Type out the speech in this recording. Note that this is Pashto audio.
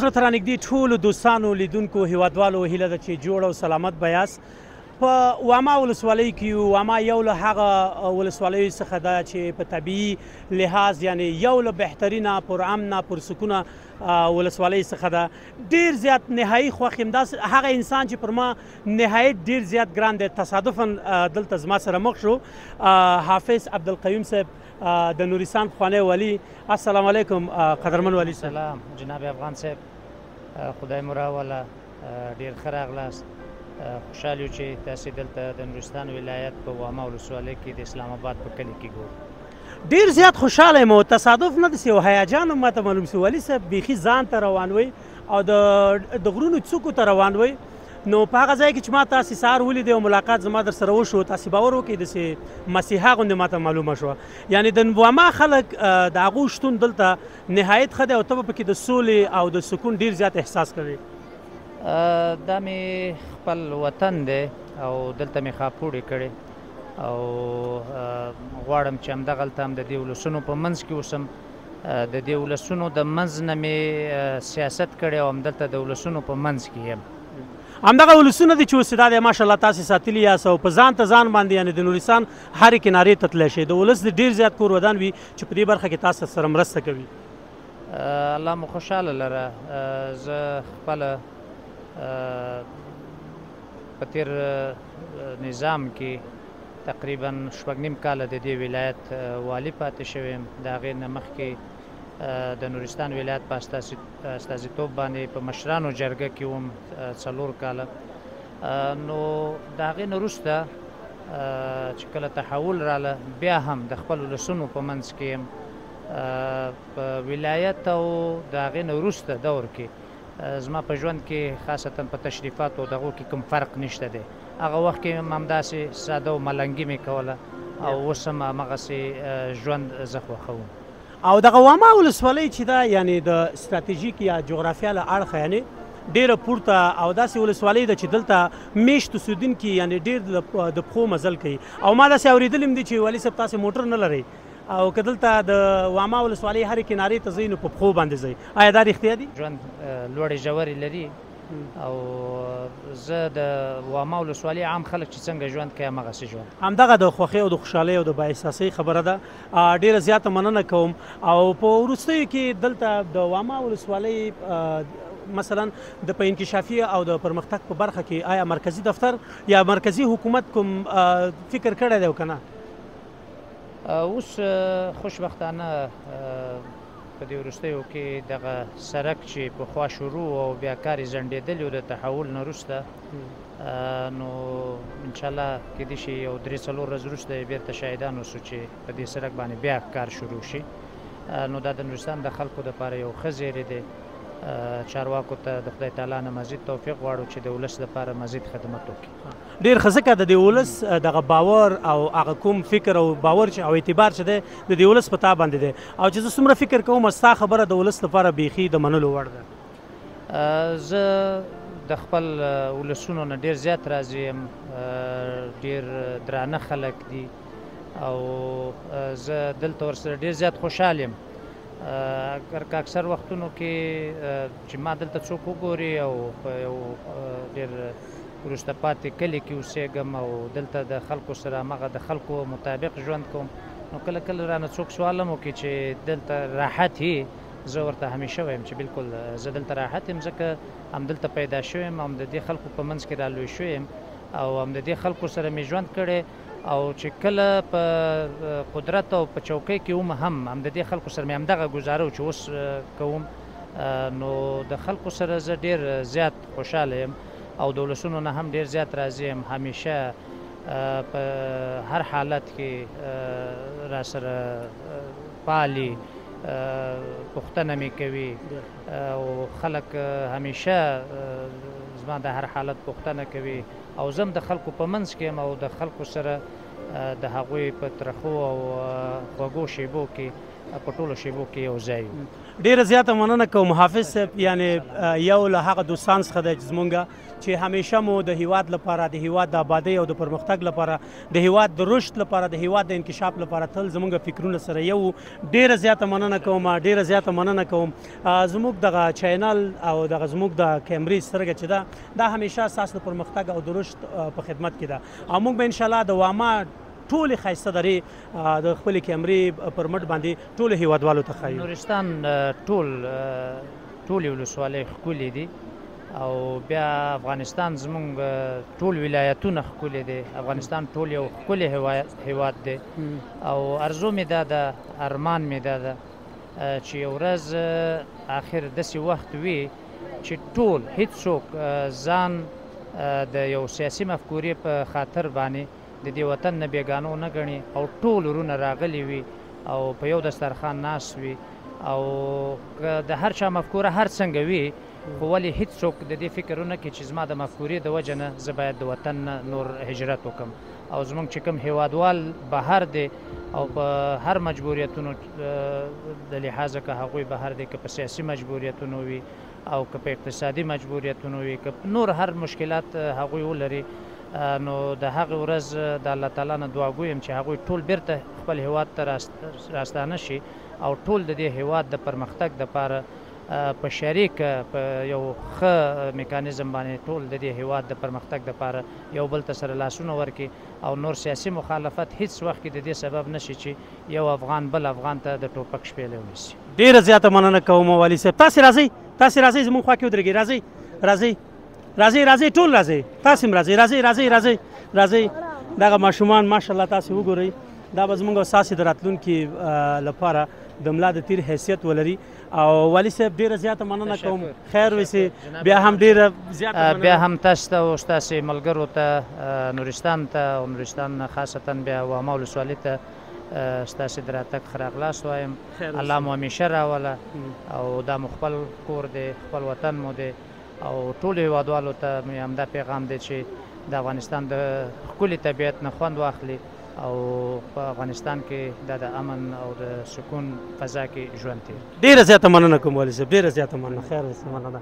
زړه ته رانږدې ټولو دوستانو لیدونکو هیوادوالو هیله ده چې جوړ او سلامت به یاست. په واما ولسوالۍ کې یو. واما یو له هغه ولسوالیو څخه ده چې په طبیعي لحاظ یعنې یو له بهترینه پرامنه پرسکونه ولسوالۍ څخه ده. ډېر زیات نهایي خوښ یم. داسې هغه انسان چې پر ما نهایت ډېر زیات ګران دی تصادفا دلته زما سره مخ شو. حافظ عبدالقیوم صاحب د نورستان پخوانی والي. السلام علیکم قدرمن والي صاحب. سلام جناب افغان صاحب، خدای مو راوله، ډېر ښه راغلاست. خوشحال یو چې تاسې دلته د نورستان ولایت په واما ولسوالۍ کې د اسلام آباد په کلي کې ګورو. ډېر زیات خوشحاله یم او تصادف نه داسې یو هیجان هم ماته معلوم شو. والي صاحب بیخي ځان ته روان وئ او د غرونو څوکو ته روان وئ. نو په هغه ځای کې چې ما تاسې سهار ولیدی او ملاقات زما در سره وشو، تاسې باور وکړئ داسې مسیحا غوندې ماته معلومه شوه. یعنې د واما خلک د هغو شتون دلته نهایت ښه دی او ته به پکې د سولې او د سکون ډېر زیات احساس کوې. دا مې خپل وطن دی او دلته مې خاپوړې کړې او غواړم چې همدغلته هم د دې ولسونو په منځ کې اوسم. د دې ولسونو د منځ نه مې سیاست کړی او همدلته د ولسونو په منځ کې یم. همدغه ولسونه دي چې اوس دا دی ماشاءالله تاسې ساتلي یاست او په ځان ته ځان باندې یعنې د نورستان هرې کنارې ته تللی شئ. د ولس د ډېر زیات کور ودان وي چې په دې برخه کې تاسو سره مرسته کوي. الله مو خوشحاله لره. زه خپله په تېر نظام کې تقریبا 6.5 کاله د دې ولایت والي پاتې شوی یم. د هغې نه مخکې د نورستان ولایت په استازیتوب باندې په مشرانو جرګه کې وم 4 کاله. نو د هغې نه وروسته چې کله تحول راله بیا هم د خپل ولسونو په منځ کې یم. په ولایت او د هغې نه وروسته دور کې زما په ژوند کې خاصتا په تشریفاتو او دغو کې کوم فرق نشته دی. هغه وخت کې هم همداسې ساده او ملنګي مې کوله او اوس هم همغسې ژوند زه خوښوم. او دغه واما ولسوالۍ چې ده یعنې د ستراتیژیک یا جغرافیا له اړخه یعنې ډېره پورته او داسې ولسوالۍ ده چې دلته میشت اوسېدونکي یعنې ډېر د پښو مزل کوي. او ما داسې اورېدلي هم دي چې والي صاحب تاسې موټر نه لرئ او که دلته د واما ولسوالۍ هرې کنارې ته ځئ نو په پښو باندې ځئ. آیا دا رښتیا دي؟ ژوند لوړې ژورې لري او زه د واما ولسوالۍ عام خلک چې څنګه ژوند کوي همغسې ژوند. همدغه د خوښۍ او د خوشحالۍ او د بااحساسۍ خبره ده. ډېره زیاته مننه کوم. او په وروستیو کې دلته د واما ولسوالۍ مثلا د په انکشافي او د پرمختګ په برخه کې آیا مرکزي دفتر یا مرکزي حکومت کوم فکر کړی دی او که نه؟ اوس خوشبختانه په دې وروستیو کې دغه سړک چې پخوا شروع او بیا کار یې ځنډېدلی و د تحول نه وروسته نو انشاءالله کیدای شي یو 3-4 ورځې وروسته یې بېرته شاهدان اوسو چې په دې سړک باندې بیا کار شروع شي. نو دا د نورستان د خلکو دپاره یو ښه زیری دی. چارواکو ته د خدای تعالی نه مزید توفیق غواړو چې د ولس لپاره مزید خدمت وکړي. ډېر ښه ځکه د دې ولس دغه باور او هغه کوم فکر او باور او اعتبار چې دی د دې ولس په تا باندې دی او چې زه څومره فکر کوم ستا خبره د ولس لپاره بیخي د منلو وړ ده. زه د خپل ولسونو نه ډېر زیات راضي یم. ډېر درانه خلک دي او زه دلته ورسره ډېر زیات خوشحال یم. که اکثر وختونو کې چې ما دلته څوک وګوري او په یو ډېر وروسته پاتې کلي کې اوسېږم او دلته د خلکو سره همغه د خلکو مطابق ژوند کوم نو کله کله رانه څوک سوال هم وکړي چې دلته راحت یې. زه ورته همیشه وایم چې بالکل زه دلته راحت یم ځکه همدلته پیدا شوی یم، هم د دې خلکو په منځ کې رالوی شوی یم او هم د دې خلکو سره مې ژوند کړی او چې کله په قدرت او په چوکۍ کې وم هم د دې خلکو سره مې همدغه ګزاره چې اوس کوم. نو د خلکو سره زه ډېر زیات خوشحاله یم او د ولسونو نه هم ډېر زیات راضي یم. همیشه په هر حالت کې راسره پالي، پوښتنه مې کوي او خلک همیشه زما د هر حالت پوښتنه کوي او زه هم د خلکو په منځ کې یم او د خلکو سره د هغوی په ترخو او خوږو شیبو کې په ټولو شیبو کې یو ځای وي. ډیره زیاته مننه کوم حافظ صاحب. یعنې یو له هغه دوستان څخه دی چې زمونږ چې همیشه مو د هیواد لپاره، د هیواد د آبادۍ او د پرمختګ لپاره، د هیواد د رشد لپاره، د هیواد د انکشاف لپاره تل زمونږ فکرونه سره یو. ډیره زیاته مننه کوم، ډیره زیاته مننه کوم. زموږ دغه چینل او دغه زموږ د کیمرې سترګه چې ده دا همیشه ستاسو د پرمختګ او د رشد په خدمت کې ده او موږ به انشاءالله د واما ټولې ښایسته درې د خپلې کیمرې پر مټ باندې ټولو هیوادوالو ته ښایو. نورستان ټولې ولسوالۍ ښکلې دي او بیا افغانستان زمونږ ټول ولایتونه ښکلې دي. افغانستان ټول یو ښکلی هیواد دی او ارزو مې دا ده، ارمان مې دا ده چې یو ورځ آخر داسې وخت وي چې ټول هیڅوک ځان د یو سیاسي مفکورې په خاطر باندې د دې وطن نه بېګانو نه ګڼي او ټول ورونه راغلي وي او په یو دسترخوان ناست وي او د هر چا مفکوره هر څنګه وي، خو ولې هیڅوک د دې فکر ونه کړي چې زما د مفکورې د وجه نه زه باید د وطن نه نور هجرت وکړم. او زمونږ چې کوم هیوادوال بهر دی او په هر مجبوریتونو د لحاظه که هغوی بهر دی، که په سیاسي مجبوریتونو وي او که په اقتصادي مجبوریتونو وي، که نور هر مشکلات هغوی ولري، نو د هغې ورځ د الله تعالی نه دعا ګویم چې هغوی ټول بیرته خپل هیواد ته راستانه شي او ټول د دې هیواد د پرمختګ دپاره په شریک په یو ښه میکانیزم باندې ټول د دې هیواد د پرمختګ دپاره یو بل ته سره لاسونه ورکړي او نور سیاسي مخالفت هیڅ وخت کې د دې سبب نشي چې یو افغان بل افغان ته د ټوپک شپېلې ونیسي. ډیره زیاته مننه کوم والي صاحب. تاسې راځئ زموږ خوا کې ودرېږئ. راځئ ټول راځئ، تاسې هم راځئ. دغه ماشومان ماشاءالله تاسې وګورئ، دا به زموږ او ستاسې د راتلونکي لپاره د ملا د تیر حیثیت ولري. او والي صاحب ډیره زیاته مننه کوم، خیر وسي. بیا هم ډیره زیاته بیا هم تاسو ته او ستاسې ملګرو ته، نورستان ته او نورستان خاصتا بیا واما ولسوالۍ ته ستاسې د راتګ ښه راغلاست وایم. الله مو همیشه راوله او دا مو خپل کور دی، خپل وطن مو دی او ټولو هیوادوالو ته مې همدا پیغام دی چې د افغانستان د ښکلي طبیعت نه خوند واخلي او په افغانستان کې دا د امن او د سکون فضا کې ژوند تېر. ډیره زیاته مننه کوم والي صاحب، ډیره زیاته مننه. خیر وسي، مننه.